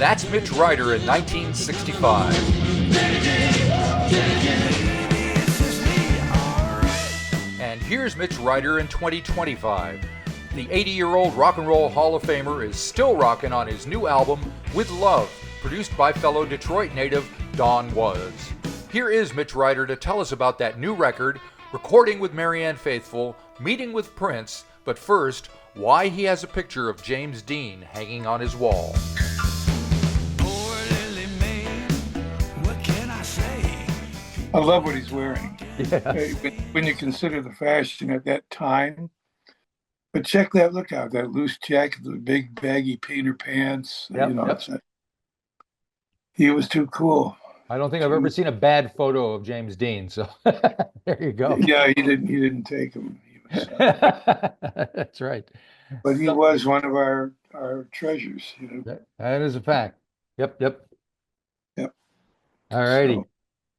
That's Mitch Ryder in 1965. And here's Mitch Ryder in 2025. The 80-year-old rock and roll Hall of Famer is still rocking on his new album, With Love, produced by fellow Detroit native Don Was. Here is Mitch Ryder to tell us about that new record, recording with Marianne Faithfull, meeting with Prince, but first, why he has a picture of James Dean hanging on his wall. I love what he's wearing. Yes. When you consider the fashion at that time. But check that look out, that loose jacket, the big baggy Peter pants. Yep. He was too cool. I don't think I've ever seen a bad photo of James Dean, so there you go. Yeah, he didn't take him. That's right. But he was one of our treasures, That is a fact. Yep. All righty.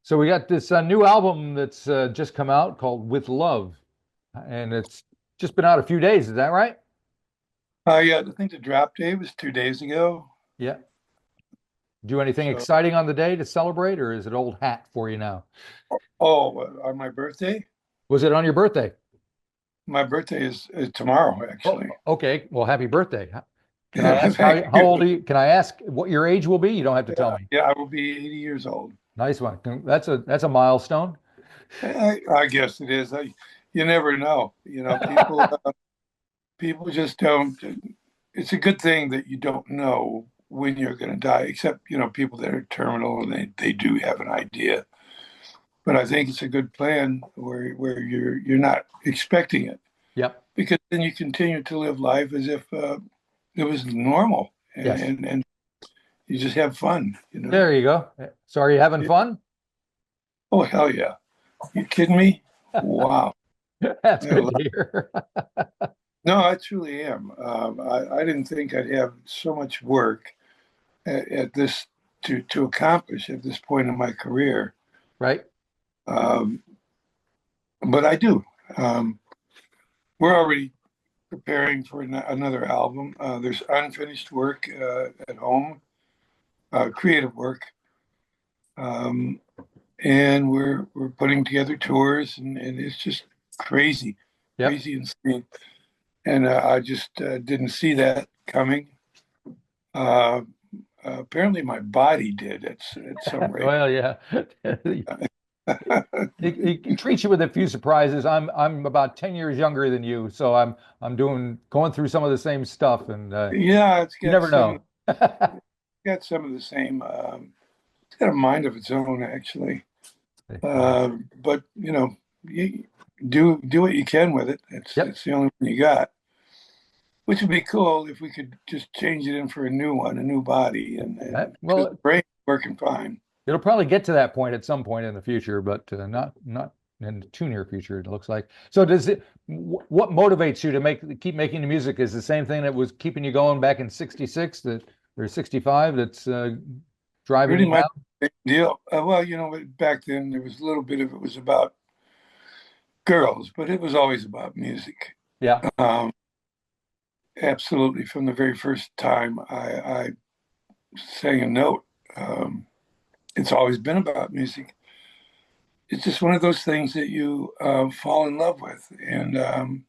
So we got this new album that's just come out called With Love, and it's just been out a few days. Is that right? Yeah, I think the drop day was 2 days ago. Yeah. Do anything exciting on the day to celebrate, or is it old hat for you now? Oh, on my birthday? Was it on your birthday? My birthday is tomorrow, actually. Oh, okay. Well, happy birthday. Can I ask how old are you? Can I ask what your age will be? You don't have to tell me. Yeah, I will be 80 years old. Nice one. That's a milestone. I guess it is. You never know. People just don't. It's a good thing that you don't know when you're going to die, except people that are terminal and they do have an idea. But I think it's a good plan where you're not expecting it. Yep. Because then you continue to live life as if it was normal, and you just have fun. There you go. So are you having fun? Oh, hell yeah! You kidding me? Wow. That's good to hear. No, I truly am. I didn't think I'd have so much work at this to accomplish at this point in my career. Right. But I do. We're already preparing for another album. There's unfinished work at home, creative work, and we're putting together tours, and it's just crazy, crazy insane. And I just didn't see that coming. Apparently, my body did at some rate. Well, yeah. He treats you with a few surprises. I'm about 10 years younger than you, so I'm going through some of the same stuff, and yeah, you never know. It's got some of the same. It's got a mind of its own, actually. But you do what you can with it. It's the only one you got. Which would be cool if we could just change it in for a new one, a new body, and the brain's working fine. It'll probably get to that point at some point in the future, but not in the too near future, it looks like. So what motivates you to keep making the music? Is the same thing that was keeping you going back in 66 or 65 that's driving you now? Big deal. Well, back then there was a little bit of it was about girls, but it was always about music. Yeah. Absolutely. From the very first time I sang a note, it's always been about music. It's just one of those things that you fall in love with, and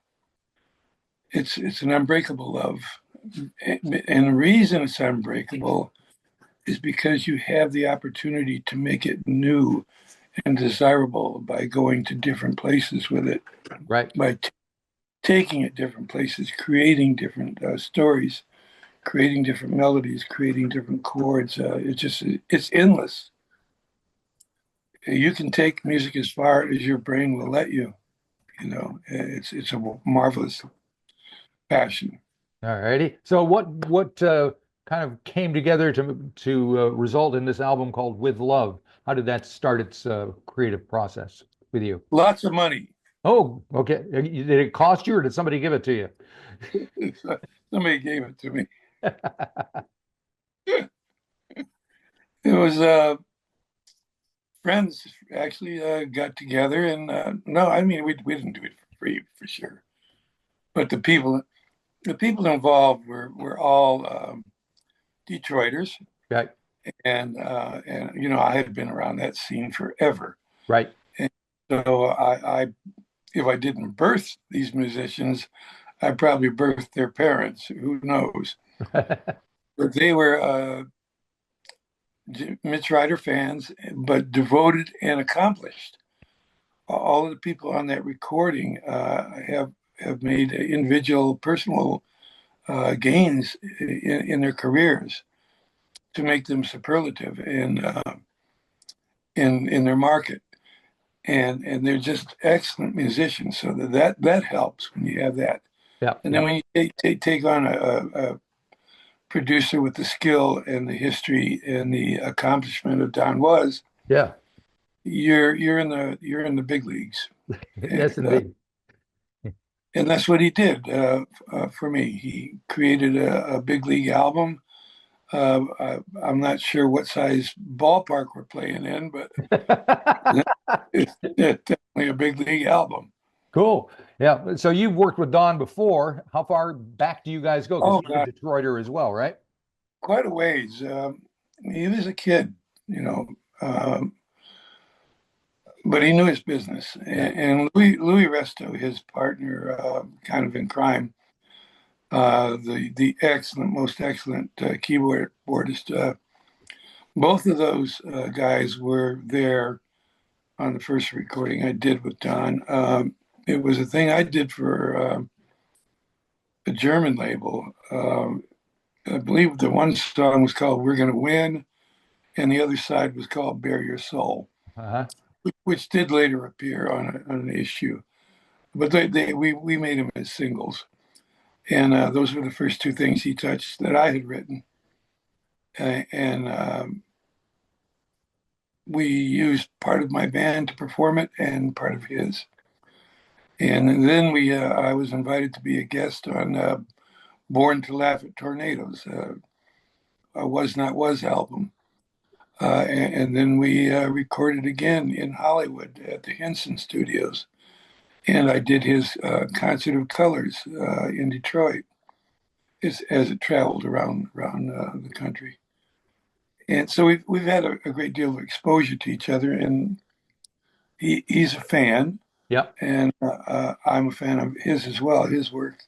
it's an unbreakable love. And the reason it's unbreakable is because you have the opportunity to make it new and desirable by going to different places with it. Right. By taking it different places, creating different stories, creating different melodies, creating different chords. It's endless. You can take music as far as your brain will let you. It's a marvelous passion. All righty. So what kind of came together to result in this album called With Love? How did that start its creative process with you? Lots of money. Oh, okay. Did it cost you, or did somebody give it to you? Somebody gave it to me. It was friends actually got together, and no, I mean we didn't do it for free for sure, but the people involved were all Detroiters. Right. And you know, I had been around that scene forever. Right. And so I if I didn't birth these musicians, I probably birthed their parents. Who knows? But they were Mitch Ryder fans, but devoted and accomplished. All of the people on that recording have made individual, personal gains in their careers to make them superlative in their market, and they're just excellent musicians. So that helps when you have that. Yeah. And then when you take on a producer with the skill and the history and the accomplishment of Don Was, Yeah. you're in the big leagues. Yes, And, indeed. and that's what he did for me. He created a big league album. I'm not sure what size ballpark we're playing in, but it's definitely a big league album. Cool. Yeah. So you've worked with Don before. How far back do you guys go? Because Oh he's a God, Detroiter as well, right? quite a ways. He was a kid, you know, but he knew his business. Yeah. And Louis Resto, his partner, kind of in crime, the excellent, most excellent keyboardist. Both of those guys were there on the first recording I did with Don. It was a thing I did for a German label. I believe the one song was called "We're Gonna Win," and the other side was called "Bare Your Soul," Uh-huh. which did later appear on an issue. But we made them as singles, and those were the first two things he touched that I had written, and we used part of my band to perform it and part of his. And then I was invited to be a guest on "Born to Laugh at Tornadoes," a Was Not Was album. And then we recorded again in Hollywood at the Henson Studios. And I did his Concert of Colors in Detroit as it traveled around the country. And so we've had a great deal of exposure to each other. And he's a fan, Yep. and I'm a fan of his as well, his work.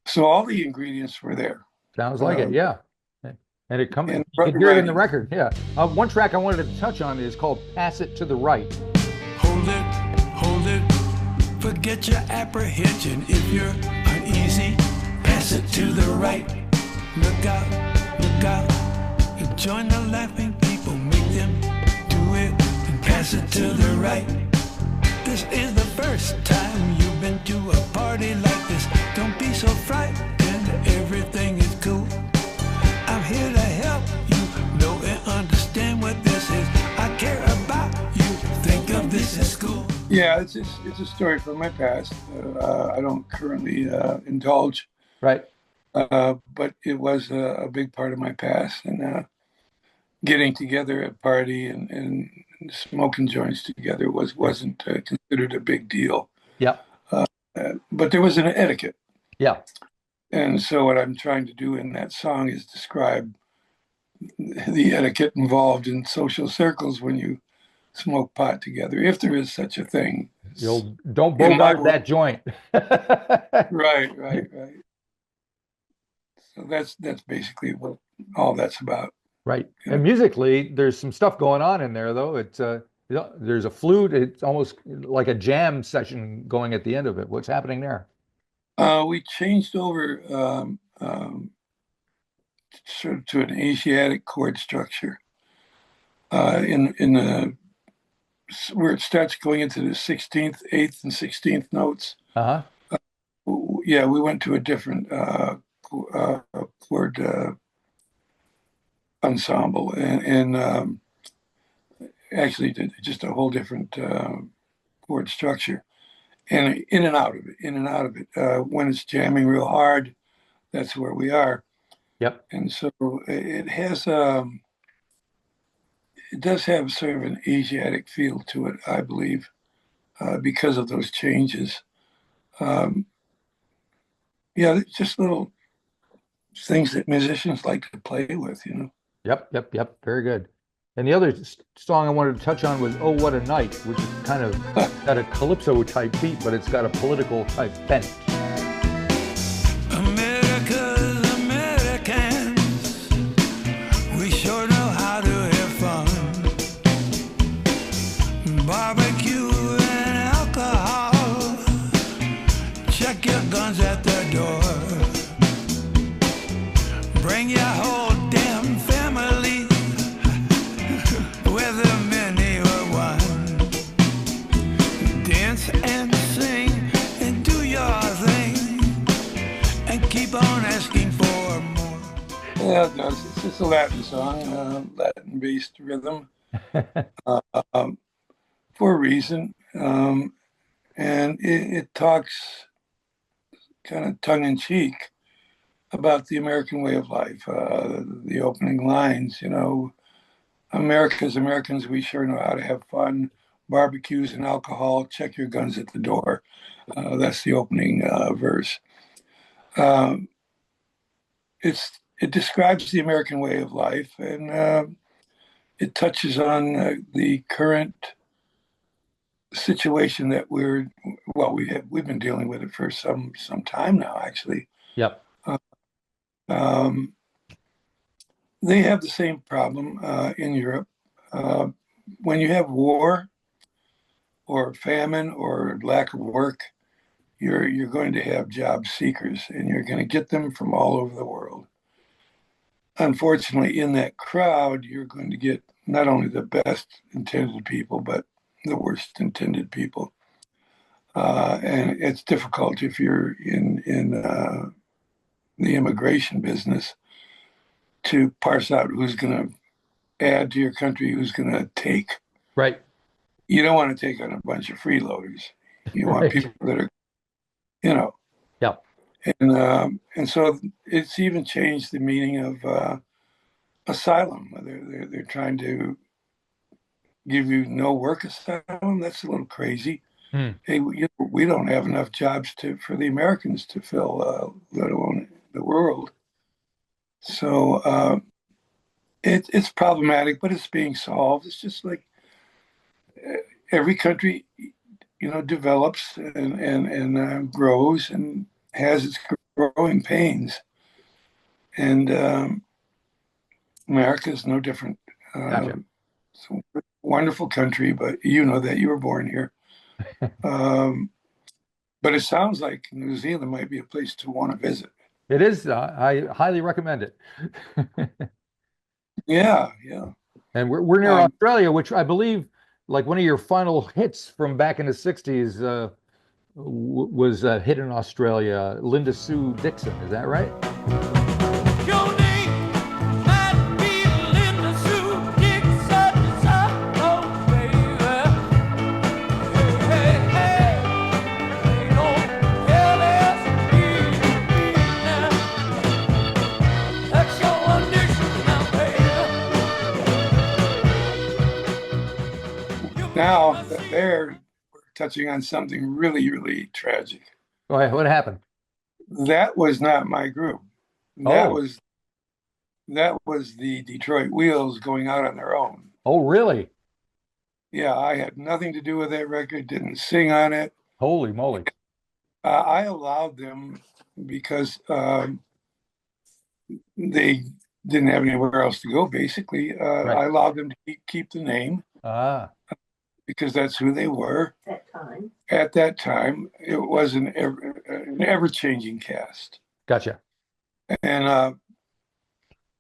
So all the ingredients were there. Sounds like it. Yeah. And And you can hear it in the writing. record. Yeah. One track I wanted to touch on is called Pass It to the Right. Hold it, forget your apprehension. If you're uneasy, pass it to the right. Look out, and join the laughing people. Make them do it and pass it to the right. This is the first time you've been to a party like this. Don't be so frightened, everything is cool. I'm here to help you know and understand what this is. I care about you, think of this as school. Yeah, it's a story from my past. I don't currently indulge, Right. but it was a big part of my past. And getting together at a party and smoking joints together wasn't considered a big deal. Yep. But there was an etiquette. Yeah. And so what I'm trying to do in that song is describe the etiquette involved in social circles when you smoke pot together, if there is such a thing. Don't In my bogart that joint. Right. So that's basically what all that's about. Right. And musically, there's some stuff going on in there, though. It's there's a flute. It's almost like a jam session going at the end of it. What's happening there? We changed over sort of to an Asiatic chord structure in the where it starts going into the 16th, 8th, and 16th notes. Uh-huh. Yeah, we went to a different chord ensemble and actually just a whole different chord structure. And in and out of it. When it's jamming real hard, that's where we are. Yep. And so it has it does have sort of an Asiatic feel to it, I believe, because of those changes. Yeah, just little things that musicians like to play with, you know. Yep. Very good. And the other song I wanted to touch on was "Oh What a Night," which is kind of got a calypso type beat, but it's got a political type bent. America's Americans, we sure know how to have fun. Barbecue and alcohol, check your guns at the door. Bring your whole damn family, whether many or one. Dance and sing and do your thing, and keep on asking for more. Yeah, it does. It's just a Latin song, Latin-based rhythm, for a reason. And it talks kind of tongue-in-cheek about the American way of life. The opening lines, America's Americans, we sure know how to have fun. Barbecues and alcohol, check your guns at the door. That's the opening verse. Um, it describes the American way of life, and it touches on the current situation that we've been dealing with it for some time now, actually. Yep. Um, they have the same problem in Europe. When you have war or famine or lack of work, you're going to have job seekers, and you're going to get them from all over the world. Unfortunately, in that crowd, you're going to get not only the best intended people, but the worst intended people. And it's difficult if you're in the immigration business to parse out who's going to add to your country, who's going to take. Right. You don't want to take on a bunch of freeloaders. You want Right. people that are, you know, Yep. and so it's even changed the meaning of asylum. They're trying to give you no work asylum. That's a little crazy. Hmm. Hey, we don't have enough jobs for the Americans to fill, let alone the world. So it's problematic, but it's being solved. It's just like every country, develops and grows and has its growing pains, and America is no different. Gotcha. It's a wonderful country, but you know that you were born here. But it sounds like New Zealand might be a place to want to visit. It is. I highly recommend it. Yeah. And we're near Um, Australia, which I believe, like one of your final hits from back in the '60s, was a hit in Australia. Linda Sue Dixon, is that right? Your name might be Linda Sue Dixon, oh baby. Hey, ain't no LSD now. That's your condition now, baby. Now they're touching on something really, really tragic. What happened? That was not my group. That Oh. was the Detroit Wheels going out on their own. Oh, really? Yeah, I had nothing to do with that record, didn't sing on it. Holy moly. I allowed them because they didn't have anywhere else to go, basically. Right. I allowed them to keep the name Ah, because that's who they were. At that time, it was an ever-changing cast. gotcha. And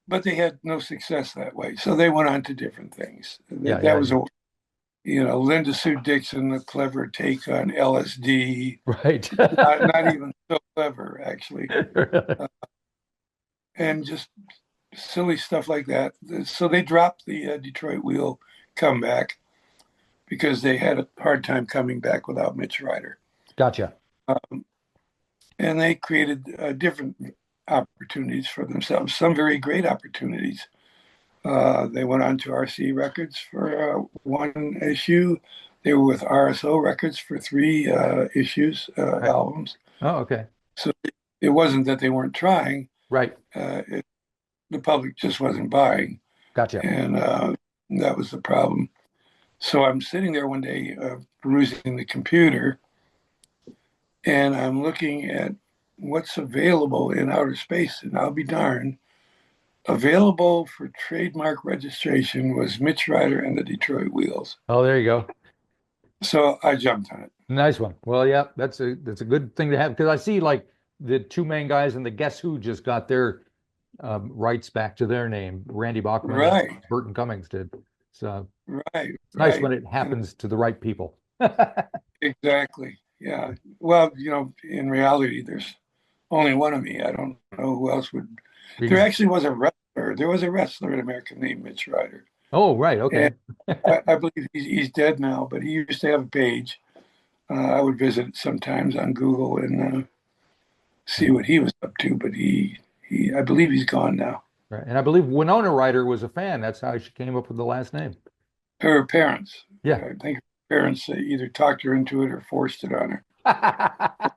but they had no success that way, so they went on to different things. Yeah, That yeah, was Linda Sue Dixon, a clever take on LSD. Right. Not even so clever, actually, Really? and just silly stuff like that. So they dropped the Detroit Wheel comeback because they had a hard time coming back without Mitch Ryder, Gotcha. and they created different opportunities for themselves. Some very great opportunities. They went on to RC Records for one issue. They were with RSO Records for three issues, Right. albums. Oh, okay. So it wasn't that they weren't trying. Right. The public just wasn't buying. Gotcha. And that was the problem. So I'm sitting there one day perusing the computer, and I'm looking at what's available in outer space. And I'll be darned, available for trademark registration was Mitch Ryder and the Detroit Wheels. Oh, there you go. So I jumped on it. Nice one. Well, yeah, that's a good thing to have because I see like the two main guys and the Guess Who just got their rights back to their name. Randy Bachman Right, and Burton Cummings did. So right, it's nice right. when it happens to the right people. Exactly. Yeah. Well, in reality, there's only one of me. I don't know who else would. There Because, actually was a wrestler. There was a wrestler in America named Mitch Ryder. oh, right. Okay. And I believe he's dead now, but he used to have a page. I would visit it sometimes on Google and see what he was up to, but I believe he's gone now. Right. And I believe Winona Ryder was a fan. That's how she came up with the last name. Her parents, Yeah. I think her parents either talked her into it or forced it on her.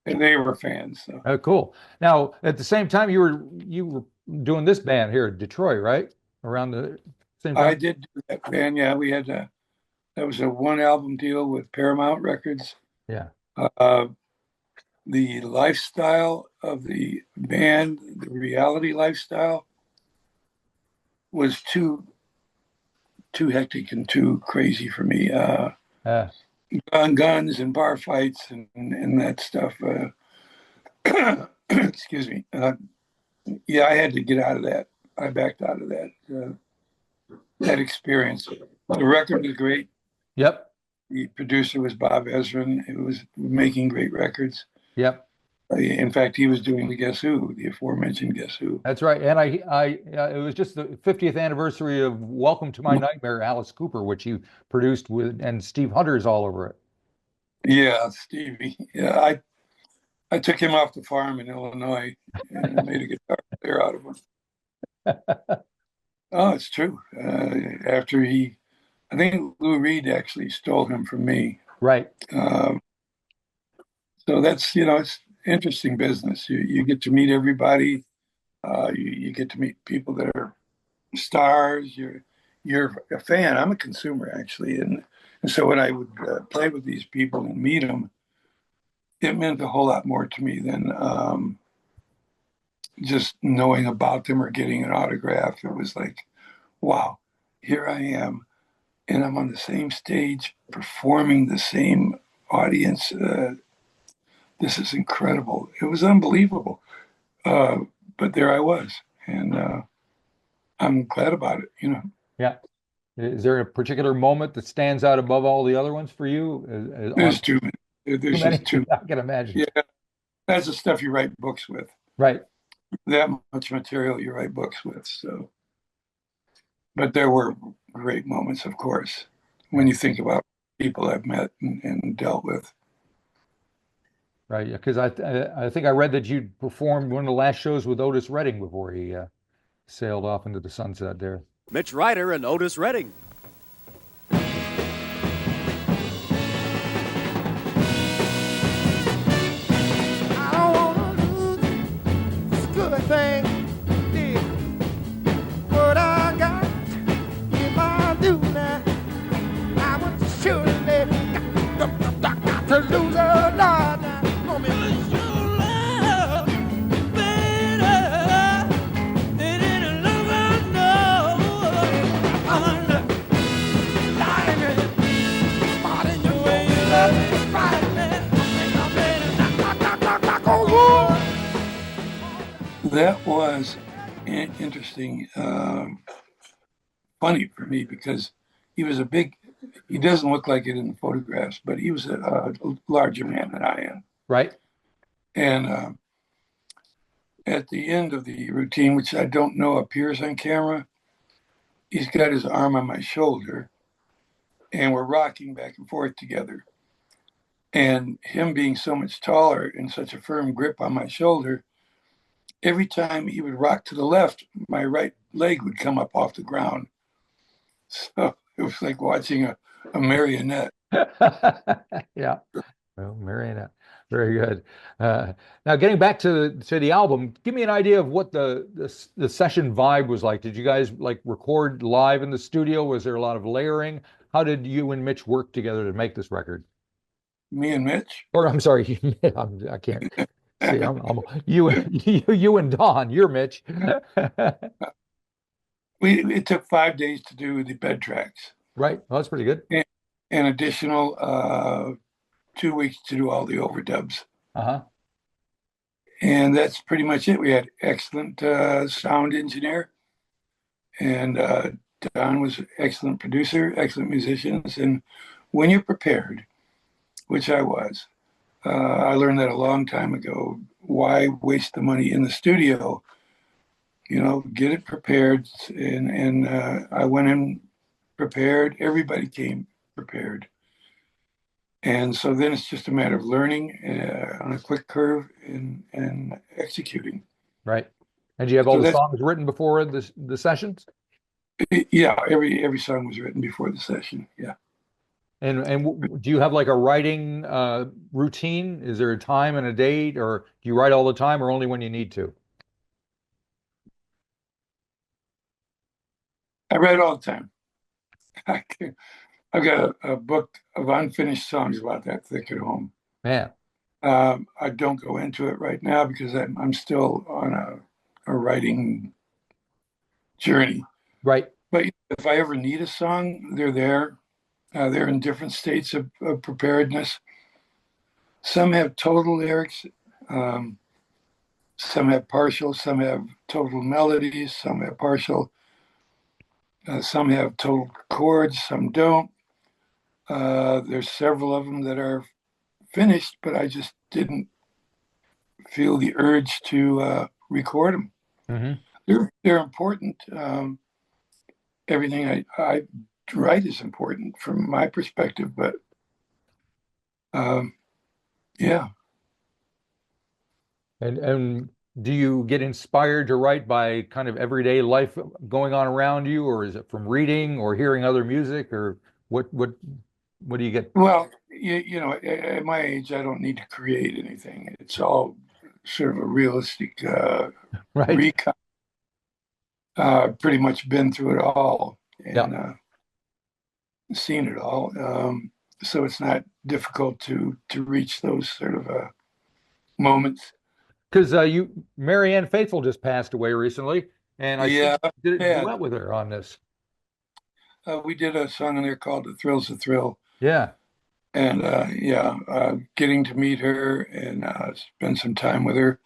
And they were fans. So. Oh, cool. Now, at the same time, you were doing this band here in Detroit, right? Around the same I time? did do that band. Yeah, we had that was a one album deal with Paramount Records. Yeah. Uh, the lifestyle of the band, the reality lifestyle, was too hectic and too crazy for me. Uh, Guns and bar fights and that stuff. Excuse me. Yeah, I had to get out of that. I backed out of that experience. The record was great. yep. The producer was Bob Ezrin. It was making great records. Yep. In fact, he was doing the Guess Who, the aforementioned Guess Who. That's right. And it was just the 50th anniversary of Welcome to My Nightmare, Alice Cooper, which he produced and Steve Hunter's all over it. Yeah, Stevie. Yeah, I took him off the farm in Illinois and made a guitar player out of him. Oh, it's true. After I think Lou Reed actually stole him from me. Right. So that's, it's interesting business. You get to meet everybody. You get to meet people that are stars. You're a fan. I'm a consumer actually, and so when I would play with these people and meet them, it meant a whole lot more to me than just knowing about them or getting an autograph. It was like, wow, here I am, and I'm on the same stage performing the same audience. This is incredible. It was unbelievable. But there I was, and I'm glad about it. Yeah. Is there a particular moment that stands out above all the other ones for you? There's too many. There's Too many? just too. I can imagine. Yeah, that's the stuff you write books with. Right. That much material you write books with. So, but there were great moments, of course, when you think about people I've met and dealt with. Right. Because I think I read that you performed one of the last shows with Otis Redding before he sailed off into the sunset there. Mitch Ryder and Otis Redding. I don't wanna lose this good thing, yeah. What I got, if I do now, I would surely got to lose a lot. Gonna be lose your love, better than any love I know. Lying in your way, you love me, fighting me. I'm ready, knock on wood. That was interesting, funny for me because he was he doesn't look like it in the photographs, but he was a larger man than I am. Right. And at the end of the routine, which I don't know appears on camera, he's got his arm on my shoulder and we're rocking back and forth together. And him being so much taller and such a firm grip on my shoulder, every time he would rock to the left, my right leg would come up off the ground. So it was like watching a marionette. Yeah. Well, Marionette. Very good. Now, getting back to the album, give me an idea of what the session vibe was like. Did you guys like record live in the studio? Was there a lot of layering? How did you and Mitch work together to make this record? Me and Mitch. Or I'm sorry, I can't see. You and Don. You're Mitch. It took 5 days to do the bed tracks, Right. Well, that's pretty good. and additional 2 weeks to do all the overdubs. Uh-huh. And that's pretty much it. We had excellent sound engineer, and Don was an excellent producer, excellent musicians. And when you're prepared, which I was, I learned that a long time ago. Why waste the money in the studio? Get it prepared. And I went in prepared. Everybody came prepared. And so then it's just a matter of learning on a quick curve and executing. Right. And do you have all So the songs written before the sessions? Yeah, every song was written before the session. Yeah. And do you have like a writing routine? Is there a time and a date, or do you write all the time, or only when you need to? I write all the time. I've got a book of unfinished songs about that thick at home. Man. I don't go into it right now because I'm still on a writing journey. Right. But if I ever need a song, they're there. They're in different states of preparedness. Some have total lyrics. Some have partial. Some have total melodies. Some have partial. Some have total chords. Some don't. There's several of them that are finished, but I just didn't feel the urge to record them. Mm-hmm. They're important. Everything I write is important from my perspective, but yeah. And do you get inspired to write by kind of everyday life going on around you, or is it from reading or hearing other music, or what do you get? Well, at my age, I don't need to create anything. It's all sort of a realistic Right. recon. Pretty much been through it all and seen it all. So it's not difficult to reach those sort of moments. Because Marianne Faithfull just passed away recently, and I Yeah, did a yeah. duet with her on this. We did a song in there called "The Thrill's a Thrill," Yeah. and getting to meet her and spend some time with her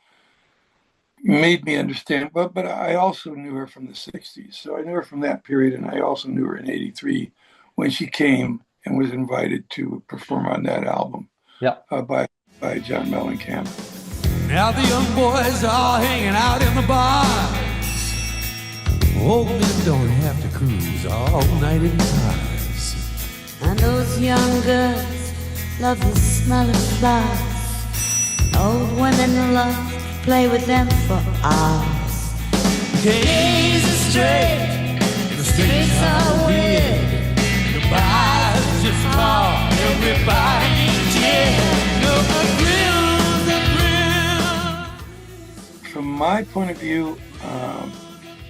made me understand. But I also knew her from the '60s, so I knew her from that period, and I also knew her in '83 when she came and was invited to perform on that album. Yeah. By John Mellencamp. Now the young boys are hanging out in the bars. Old men don't have to cruise all night in cars. And those young girls love the smell of flowers. Old women love to play with them for hours. Days are straight, the streets are weird. The bars just call everybody dead. No, the thrill. From my point of view,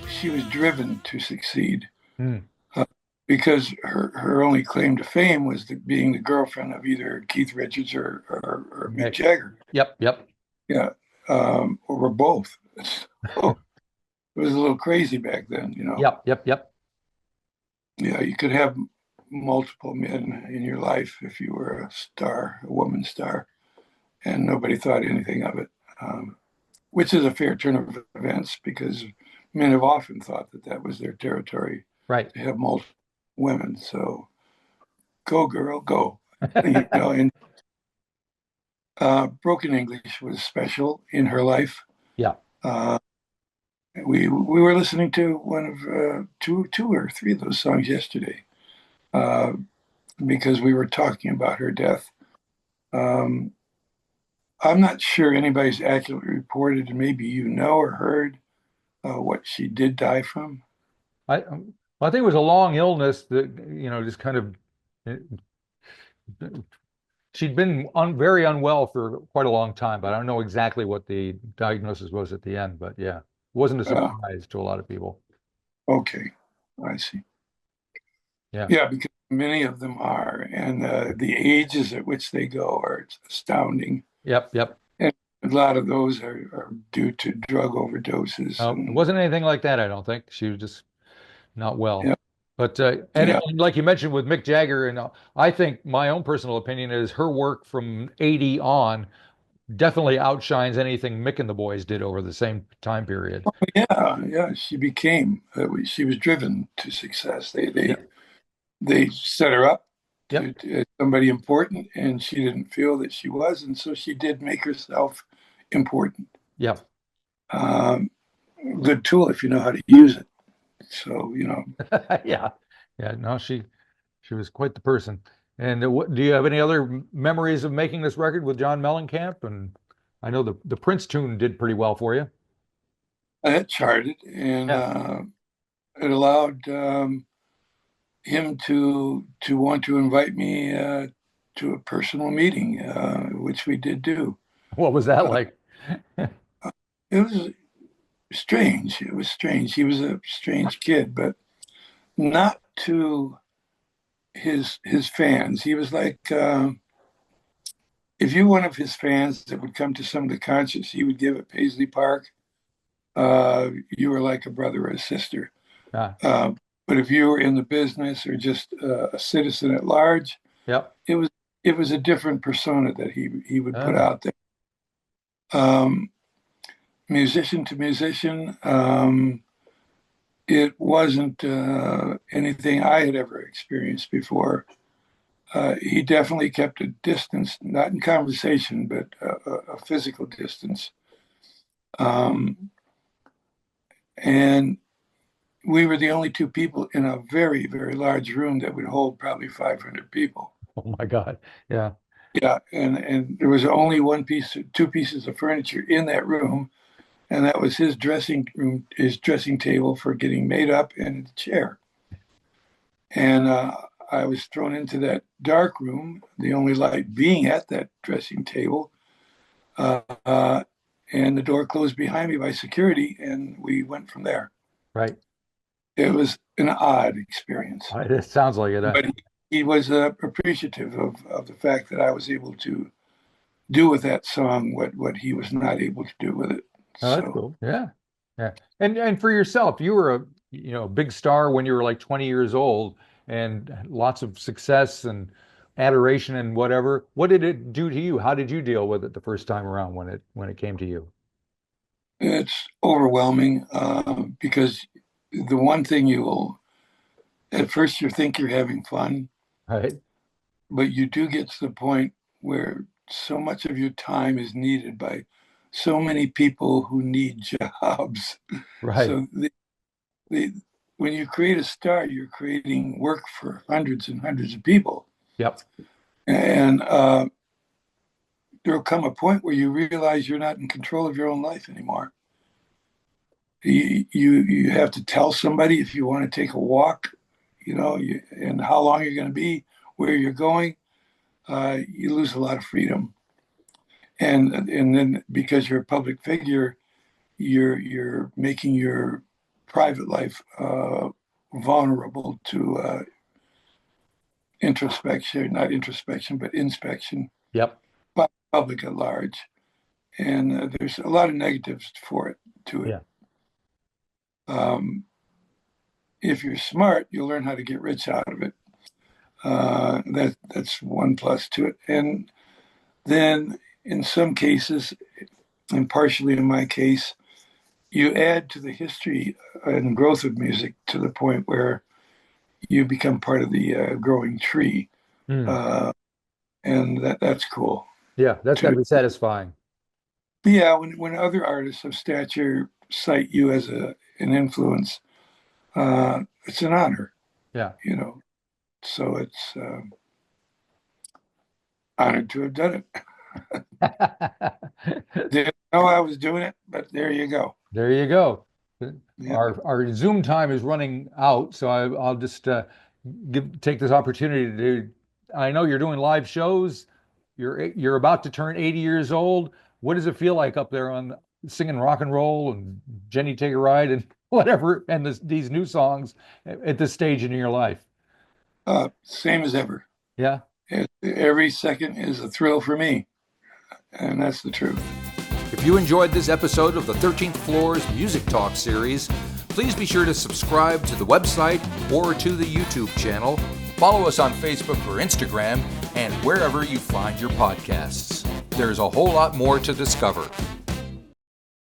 she was driven to succeed because her only claim to fame was being the girlfriend of either Keith Richards or Mick Jagger. Yep. Yeah, or both. So it was a little crazy back then, Yep. Yeah, you could have multiple men in your life if you were a star, a woman star, and nobody thought anything of it, which is a fair turn of events because men have often thought that was their territory, right, to have multiple women. So go, girl, go. And Broken English was special in her life. Yeah. We were listening to one of two or three of those songs yesterday because we were talking about her death. I'm not sure anybody's accurately reported, and maybe or heard what she did die from. I think it was a long illness that just kind of she'd been very unwell for quite a long time, but I don't know exactly what the diagnosis was at the end. But yeah, it wasn't a Uh, surprise to a lot of people. okay, I see. Yeah. Yeah, because many of them are, and the ages at which they go are astounding. Yep. Yep. And a lot of those are due to drug overdoses, No, it and wasn't anything like that, I don't think. She was just not well. yeah, But yeah, and like you mentioned with Mick Jagger, and I think my own personal opinion is her work from 80 on definitely outshines anything Mick and the boys did over the same time period. yeah. She was driven to success. Yep. They set her up Yep. as somebody important, and she didn't feel that she was, and so she did make herself important. Yep. Um, Good tool if you know how to use it. So, Yeah. Yeah. No, she was quite the person. And do you have any other memories of making this record with John Mellencamp? And I know the Prince tune did pretty well for you. that charted, and Yeah. it allowed him to want to invite me to a personal meeting, which we did do. What was that Uh, like? it was strange. It was strange. He was a strange kid, but not to his fans. He was like if you were one of his fans that would come to some of the concerts he would give at Paisley Park, you were like a brother or a sister. Ah, Uh, but if you were in the business or just a citizen at large, yep. it was a different persona that he would put Ah, out there. Um, Musician to musician, it wasn't anything I had ever experienced before. He definitely kept a distance, not in conversation, but a physical distance. Um, and we were the only two people in a very, very large room that would hold probably 500 people. oh my God. Yeah. Yeah, and there was only two pieces of furniture in that room, and that was his dressing table for getting made up, and a chair. And I was thrown into that dark room, the only light being at that dressing table, uh, uh, and the door closed behind me by security, and we went from there. Right. It was an odd experience, It sounds like it. but he was appreciative of the fact that I was able to do with that song what he was not able to do with it. Oh, that's So cool. Yeah. Yeah. And for yourself, you were a big star when you were like 20 years old and lots of success and adoration and whatever. What did it do to you? How did you deal with it the first time around when it came to you? it's overwhelming because the one thing you will, at first you think you're having fun, Right. but you do get to the point where so much of your time is needed by so many people who need jobs. Right. So the when you create a star, you're creating work for hundreds and hundreds of people. Yep. And there'll come a point where you realize you're not in control of your own life anymore. You have to tell somebody if you want to take a walk, and how long you're going to be, where you're going. You lose a lot of freedom, and then because you're a public figure, you're making your private life vulnerable to introspection, not introspection, but inspection Yep. by the public at large. And there's a lot of negatives to it. Yeah. If you're smart, you'll learn how to get rich out of it. That's one plus to it. And then in some cases, and partially in my case, you add to the history and growth of music to the point where you become part of the growing tree. Mm. And that's cool. Yeah, that's got to be satisfying. Yeah, when other artists of stature cite you as an influence, it's an honor, Yeah. So it's honored to have done it. Didn't know I was doing it, but there you go. There you go. Yeah. Our Zoom time is running out, so I'll just take this opportunity to. I know you're doing live shows You're about to turn 80 years old. What does it feel like up there on singing rock and roll and Jenny Take a Ride and whatever, and these new songs at this stage in your life? Same as ever. Yeah. Every second is a thrill for me, and that's the truth. If you enjoyed this episode of the 13th Floor's Music Talk series, please be sure to subscribe to the website or to the YouTube channel. Follow us on Facebook or Instagram and wherever you find your podcasts. There's a whole lot more to discover.